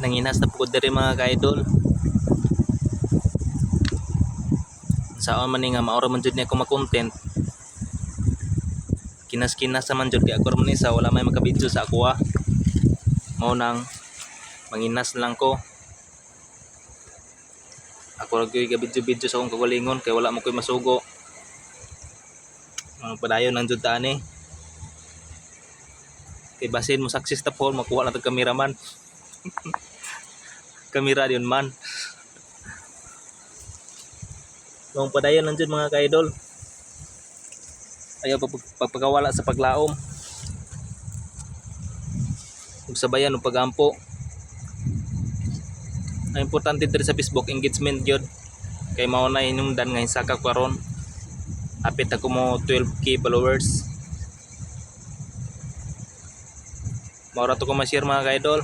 Nanginas na pugod diri mga ka-idol. Saan man ni nga maura man jud ni ako ma-content. Kinas-kinas naman jud kay ako man isa wala may makabidyo sa ako ah. Mao nang manginas lang ko. Ako ra gyud gabidyo-bidyo sa akong kagalingon kay wala mo koy masugo. Padayon nang jud ta ani. Kay basin mo success ta po makuha na tag cameraman. Kamera yun man. Nung padayon lang dyan mga ka-idol. Ayaw pagpagawala sa paglaom. Ug sabayan ng pagampo. Ang importante diri sa Facebook engagement gyud. Kay mao na hinungdan nga hisaka karon. Apit ako mo 12k followers. Maura to ko ma-share mga ka-idol.